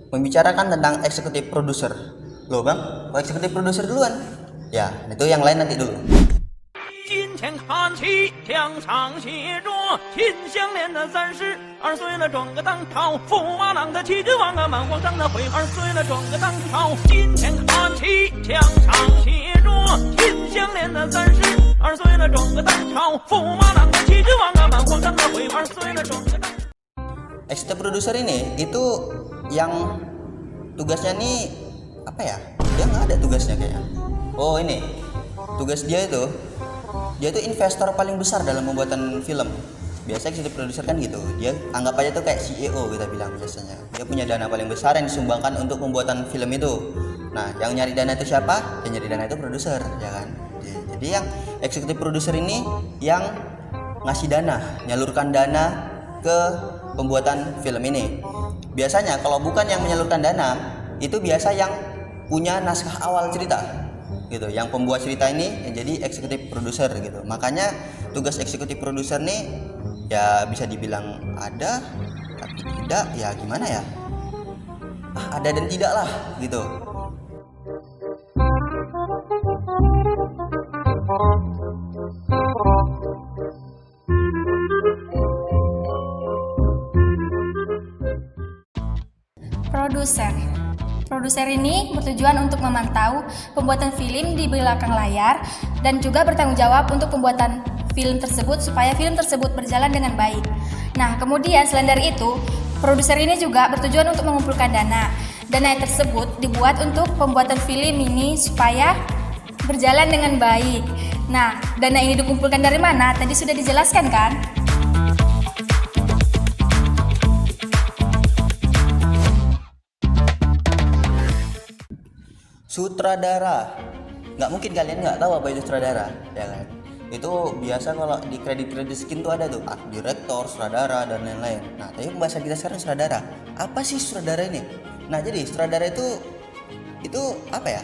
membicarakan tentang eksekutif produser. Loh bang, kok eksekutif produser duluan? Ya, itu yang lain nanti dulu. 金钱看齐，墙上写着“秦香莲的32岁了，转个当朝，驸马郎的旗帜王啊，满皇上的徽，2岁了，转个当朝。金钱看齐，墙上写着“秦香莲的32岁了，转个当朝，驸马郎的旗帜王啊，满皇上的徽，2岁了，转个当。” Eksekutif produser ini itu yang tugasnya nih apa ya? Dia nggak ada tugasnya kayaknya. Oh ini tugas dia itu investor paling besar dalam pembuatan film. Biasa eksekutif produser kan gitu, dia anggap aja tuh kayak CEO kita bilang biasanya. Dia punya dana paling besar yang disumbangkan untuk pembuatan film itu. Nah yang nyari dana itu siapa? Yang nyari dana itu produser, ya kan. Jadi yang eksekutif produser ini yang ngasih dana, nyalurkan dana ke pembuatan film ini. Biasanya kalau bukan yang menyalurkan dana, itu biasa yang punya naskah awal cerita gitu. Yang pembuat cerita ini yang jadi eksekutif produser gitu. Makanya tugas eksekutif produser nih ya bisa dibilang ada tapi tidak, ya gimana ya? Ada dan tidak lah gitu. Produser ini bertujuan untuk memantau pembuatan film di belakang layar dan juga bertanggung jawab untuk pembuatan film tersebut supaya film tersebut berjalan dengan baik. Nah, kemudian selain dari itu, produser ini juga bertujuan untuk mengumpulkan dana. Dana tersebut dibuat untuk pembuatan film ini supaya berjalan dengan baik. Nah, dana ini dikumpulkan dari mana? Tadi sudah dijelaskan kan? Sutradara, nggak mungkin kalian nggak tahu apa itu sutradara, ya kan? Itu biasa kalau di kredit skin tuh ada tuh art direktor, sutradara dan lain-lain. Nah, tapi pembahasan kita sekarang sutradara. Apa sih sutradara ini? Nah, jadi sutradara itu apa ya?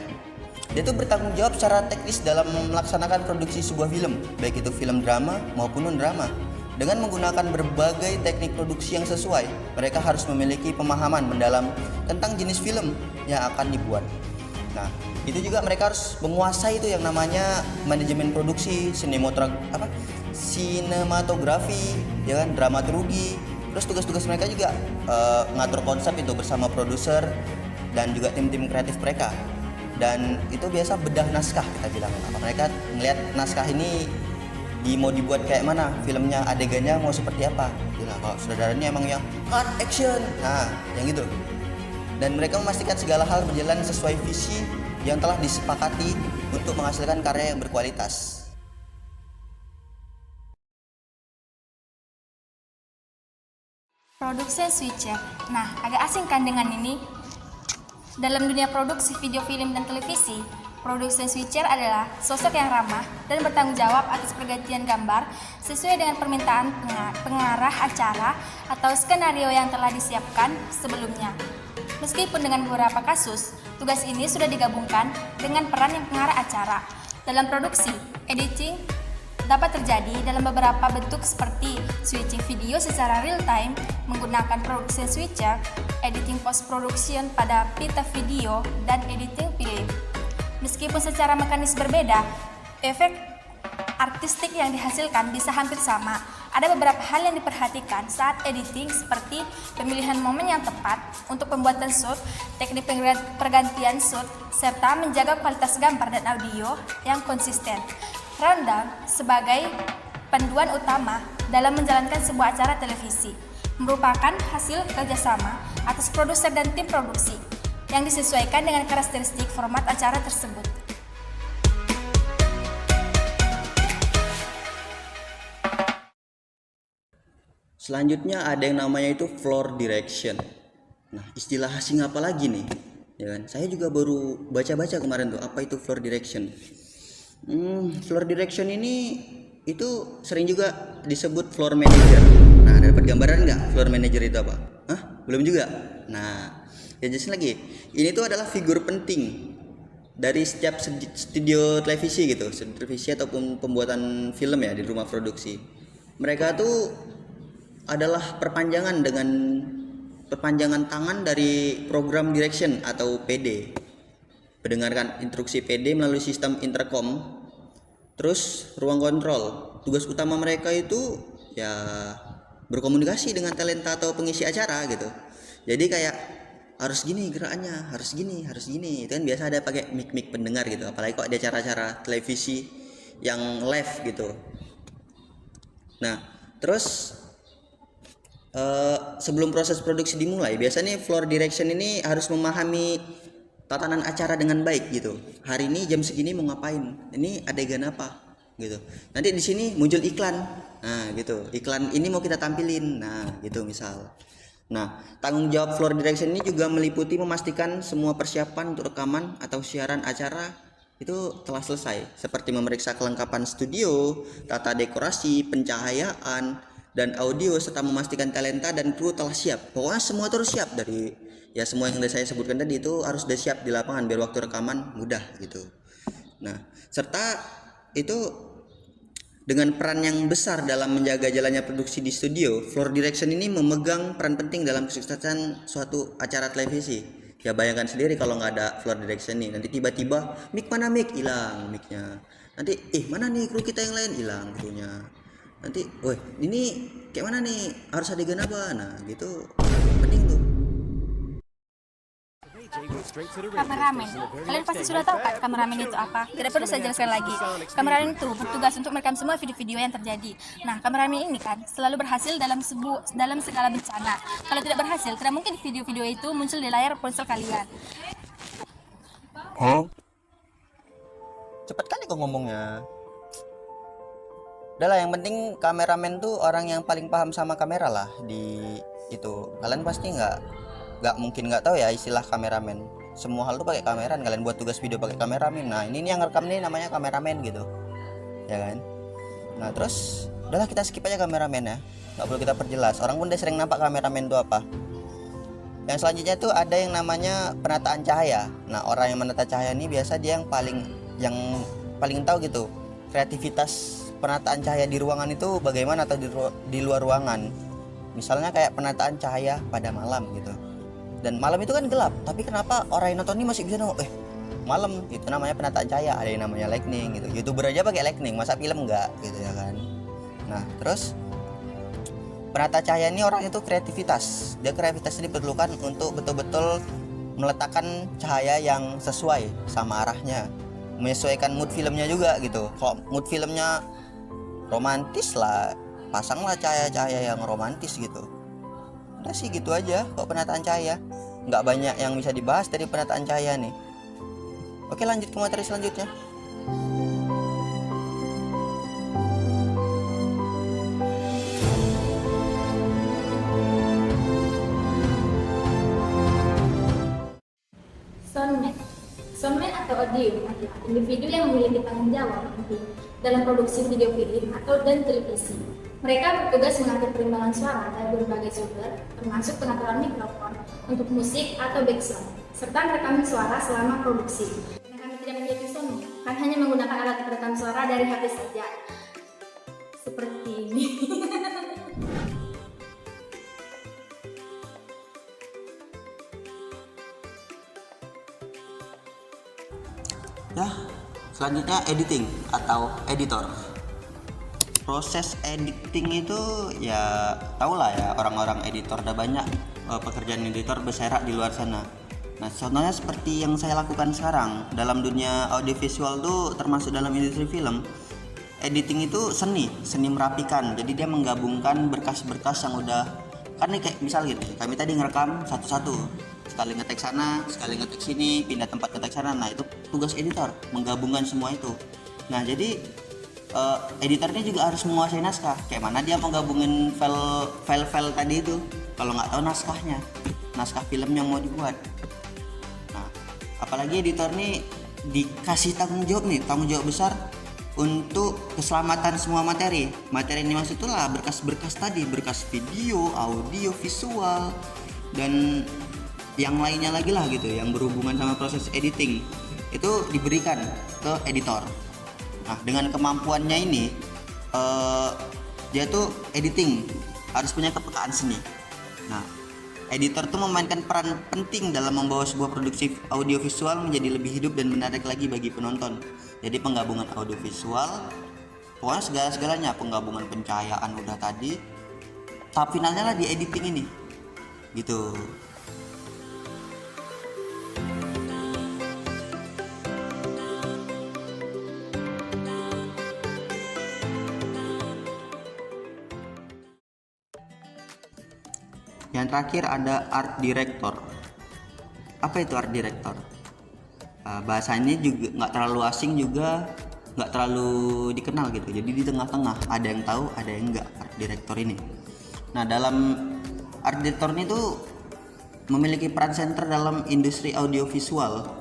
Dia tuh bertanggung jawab secara teknis dalam melaksanakan produksi sebuah film, baik itu film drama maupun non drama. Dengan menggunakan berbagai teknik produksi yang sesuai, mereka harus memiliki pemahaman mendalam tentang jenis film yang akan dibuat. Nah, itu juga mereka harus menguasai itu yang namanya manajemen produksi, sinematografi, ya kan, dramaturgi. Terus tugas-tugas mereka juga ngatur konsep itu bersama produser dan juga tim-tim kreatif mereka. Dan itu biasa bedah naskah kita bilang. Mereka ngelihat naskah ini mau dibuat kayak mana, filmnya adegannya mau seperti apa. Nah, kalau saudara ini emang yang cut action, nah yang gitu. Dan mereka memastikan segala hal berjalan sesuai visi yang telah disepakati untuk menghasilkan karya yang berkualitas. Production switcher. Nah, agak asing kan dengan ini? Dalam dunia produksi video film dan televisi, production switcher adalah sosok yang ramah dan bertanggung jawab atas pergantian gambar sesuai dengan permintaan pengarah acara atau skenario yang telah disiapkan sebelumnya. Meskipun dengan beberapa kasus, tugas ini sudah digabungkan dengan peran yang pengarah acara. Dalam produksi, editing dapat terjadi dalam beberapa bentuk seperti switching video secara real time menggunakan production switcher, editing post production pada pita video, dan editing film. Meskipun secara mekanis berbeda, efek artistik yang dihasilkan bisa hampir sama. Ada beberapa hal yang diperhatikan saat editing seperti pemilihan momen yang tepat untuk pembuatan shoot, teknik pergantian shoot, serta menjaga kualitas gambar dan audio yang konsisten. Rundown sebagai panduan utama dalam menjalankan sebuah acara televisi merupakan hasil kerjasama atas produser dan tim produksi yang disesuaikan dengan karakteristik format acara tersebut. Selanjutnya ada yang namanya itu floor direction. Nah, istilah asing apa lagi nih? Ya kan? Saya juga baru baca-baca kemarin tuh apa itu floor direction. Floor direction ini itu sering juga disebut floor manager. Nah, dapat gambaran nggak floor manager itu apa? Belum juga. Nah, ya jelasin lagi. Ini tuh adalah figur penting dari setiap studio televisi gitu, televisi ataupun pembuatan film ya di rumah produksi. Mereka tuh adalah perpanjangan dengan perpanjangan tangan dari program direction atau PD. Mendengarkan instruksi PD melalui sistem intercom. Terus ruang kontrol. Tugas utama mereka itu ya berkomunikasi dengan talenta atau pengisi acara gitu. Jadi kayak harus gini gerakannya, harus gini. Itu kan biasa ada pakai mic pendengar gitu. Apalagi kok ada acara-acara televisi yang live gitu. Nah, terus sebelum proses produksi dimulai, biasanya floor direction ini harus memahami tatanan acara dengan baik gitu. Hari ini jam segini mau ngapain? Ini adegan apa? Gitu. Nanti di sini muncul iklan. Nah, gitu. Iklan ini mau kita tampilin. Nah, gitu misal. Nah, tanggung jawab floor direction ini juga meliputi memastikan semua persiapan untuk rekaman atau siaran acara itu telah selesai, seperti memeriksa kelengkapan studio, tata dekorasi, pencahayaan, dan audio, serta memastikan talenta dan kru telah siap. Pokoknya semua terus siap, dari ya semua yang saya sebutkan tadi itu harus sudah siap di lapangan biar waktu rekaman mudah gitu. Nah, serta itu dengan peran yang besar dalam menjaga jalannya produksi di studio, floor direction ini memegang peran penting dalam kesuksesan suatu acara televisi. Ya bayangkan sendiri kalau nggak ada floor direction nih, nanti tiba-tiba mana mic hilang micnya, nanti mana nih kru kita yang lain hilang krunya, nanti woi ini kayak mana nih, harus adegan apa, nah gitu penting tuh. Kameramen. Kalian pasti sudah tahu kan kameramen itu apa? Tidak perlu saya jelaskan lagi. Kameramen itu bertugas untuk merekam semua video-video yang terjadi. Nah, kameramen ini kan selalu berhasil dalam segala bencana. Kalau tidak berhasil, tidak mungkin video-video itu muncul di layar ponsel kalian. Cepet kali kok ngomongnya. Udah lah, yang penting kameramen tuh orang yang paling paham sama kamera lah di itu. Kalian pasti nggak mungkin nggak tahu ya istilah kameramen. Semua hal tuh pakai kamera. Kalian buat tugas video pakai kameramen. Nah ini yang rekam nih namanya kameramen gitu, ya kan. Nah terus udahlah kita skip aja kameramen ya, nggak perlu kita perjelas. Orang pun udah sering nampak kameramen itu apa. Yang selanjutnya tuh ada yang namanya penataan cahaya. Nah orang yang menata cahaya ini biasa dia yang paling tahu gitu kreativitas penataan cahaya di ruangan itu bagaimana, atau di luar ruangan. Misalnya kayak penataan cahaya pada malam gitu. Dan malam itu kan gelap, tapi kenapa orang yang nonton ini masih bisa nonton? Malam itu namanya penataan cahaya. Ada yang namanya lightning gitu. YouTuber aja pakai lightning, masa film enggak gitu ya kan. Nah terus penata cahaya ini orang itu kreativitas. Dia kreativitas ini diperlukan untuk betul-betul meletakkan cahaya yang sesuai sama arahnya, menyesuaikan mood filmnya juga gitu. Kalau mood filmnya romantis lah, pasanglah cahaya-cahaya yang romantis gitu. Udah sih gitu aja kok penataan cahaya. Nggak banyak yang bisa dibahas dari penataan cahaya nih. Oke lanjut ke materi selanjutnya. Soundman atau audio adalah individu yang memiliki tanggung jawab penting dalam produksi video film dan televisi. Mereka bertugas mengatur perimbangan suara dari berbagai sumber, termasuk pengaturan mikrofon untuk musik atau background, serta merekam suara selama produksi. Karena kami tidak memiliki soundman, kami hanya menggunakan alat perekam suara dari HP saja. Seperti ini. Ya, selanjutnya editing atau editor. Proses editing itu ya tau lah ya, orang-orang editor udah banyak pekerjaan editor berserak di luar sana. Nah contohnya seperti yang saya lakukan sekarang dalam dunia audiovisual tuh, termasuk dalam industri film. Editing itu seni merapikan. Jadi dia menggabungkan berkas-berkas yang udah, kan nih kayak misal gitu, kami tadi ngerekam satu-satu, sekali ngetek sana, sekali ngetek sini, pindah tempat ngetek sana. Nah itu tugas editor, menggabungkan semua itu. Nah jadi editornya juga harus menguasai naskah. Kayak mana dia mau gabungin file tadi itu kalau nggak tahu naskah film yang mau dibuat. Nah apalagi editor nih dikasih tanggung jawab besar untuk keselamatan semua materi ini. Maksud itulah berkas-berkas tadi, berkas video, audio, visual, dan yang lainnya lagi lah gitu yang berhubungan sama proses editing itu diberikan ke editor. Nah dengan kemampuannya ini dia tuh editing harus punya kepekaan seni. Nah Editor tuh memainkan peran penting dalam membawa sebuah produksi audiovisual menjadi lebih hidup dan menarik lagi bagi penonton. Jadi penggabungan audiovisual, pokoknya segala-segalanya, penggabungan pencahayaan udah tadi, tahap finalnya lah di editing ini, gitu. Yang terakhir ada art director. Apa itu art director? Bahasanya juga nggak terlalu asing, juga nggak terlalu dikenal gitu. Jadi di tengah-tengah, ada yang tahu, ada yang enggak art director ini. Nah, dalam art director ini tuh memiliki peran sentral dalam industri audiovisual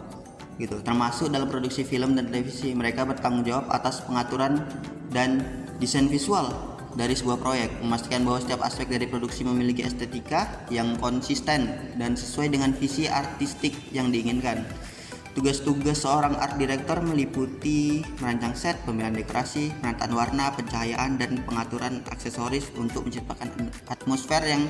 gitu, termasuk dalam produksi film dan televisi. Mereka bertanggung jawab atas pengaturan dan desain visual dari sebuah proyek, memastikan bahwa setiap aspek dari produksi memiliki estetika yang konsisten dan sesuai dengan visi artistik yang diinginkan. Tugas-tugas seorang art director meliputi merancang set, pemilihan dekorasi, penataan warna, pencahayaan, dan pengaturan aksesoris untuk menciptakan atmosfer yang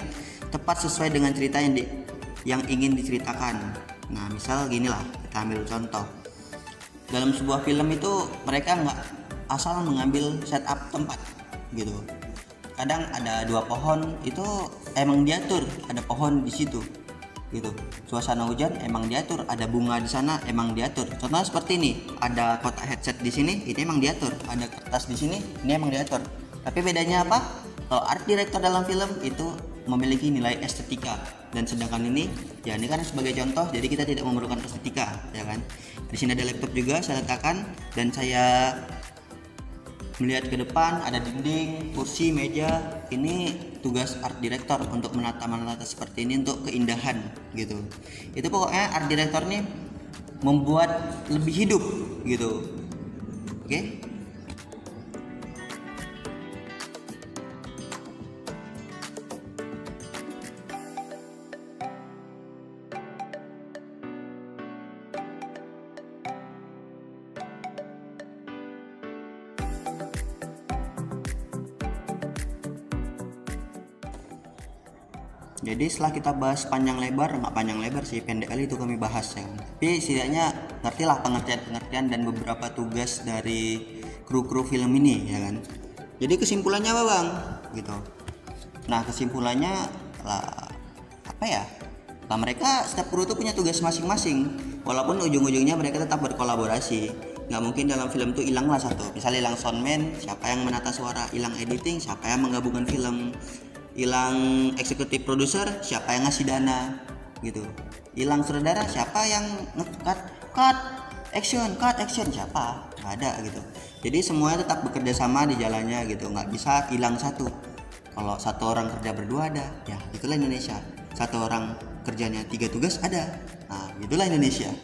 tepat sesuai dengan cerita yang ingin diceritakan. Nah, misal gini lah, kita ambil contoh. Dalam sebuah film itu mereka nggak asal mengambil setup tempat gitu. Kadang ada 2 pohon itu emang diatur, ada pohon di situ gitu. Suasana hujan emang diatur, ada bunga di sana emang diatur. Contohnya seperti ini, ada kotak headset di sini, ini emang diatur. Ada kertas di sini, ini emang diatur. Tapi bedanya apa? Kalau art director dalam film itu memiliki nilai estetika, dan sedangkan ini ya ini kan sebagai contoh, jadi kita tidak memerlukan estetika, ya kan. Di sini ada laptop juga saya letakkan, dan saya melihat ke depan, ada dinding, kursi, meja. Ini tugas art director untuk menata seperti ini untuk keindahan gitu. Itu pokoknya art director nih membuat lebih hidup gitu. Oke? Jadi setelah kita bahas panjang lebar, nggak panjang lebar sih, pendek kali itu kami bahas ya. Tapi setidaknya ngertilah pengertian-pengertian dan beberapa tugas dari kru-kru film ini, ya kan. Jadi kesimpulannya apa bang? Gitu. Nah kesimpulannya lah apa ya? Lah mereka setiap kru itu punya tugas masing-masing. Walaupun ujung-ujungnya mereka tetap berkolaborasi. Nggak mungkin dalam film itu hilanglah satu. Misalnya hilang soundman, siapa yang menata suara? Hilang editing, siapa yang menggabungkan film? Hilang eksekutif produser, siapa yang ngasih dana gitu. Hilang sutradara, siapa yang cut action, siapa? Nggak ada gitu. Jadi semuanya tetap bekerja sama di jalannya gitu, nggak bisa hilang satu. Kalau satu orang kerja berdua ada, ya itulah Indonesia. Satu orang kerjanya 3 tugas ada, nah itulah Indonesia.